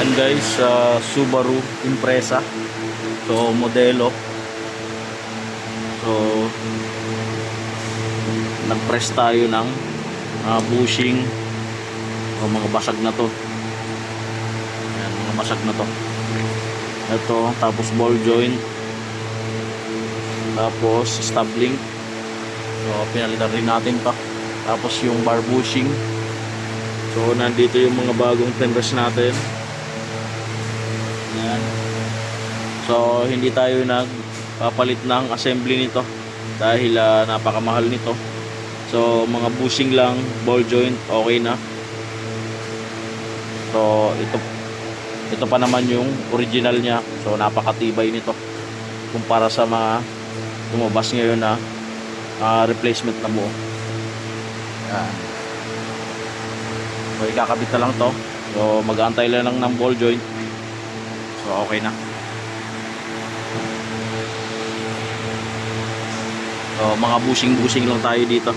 Yan guys, Subaru Impreza. So modelo. So nag-press tayo ng bushing. O mga basag na to. Yan, mga basag na to. Ito, tapos ball joint. Tapos stub link. So pinalitan rin natin pa. Tapos yung bar bushing. So nandito yung mga bagong fenders natin. Yan. So hindi tayo nagpapalit ng assembly nito dahil napakamahal nito. So mga bushing lang, ball joint, okay na. So ito pa naman yung original niya. So napakatibay nito kumpara sa mga lumabas ngayon na replacement na buo. Yan. So ikakabit na lang to. So mag-aantay lang ng ball joint. So okay na. So mga bushing lang tayo dito.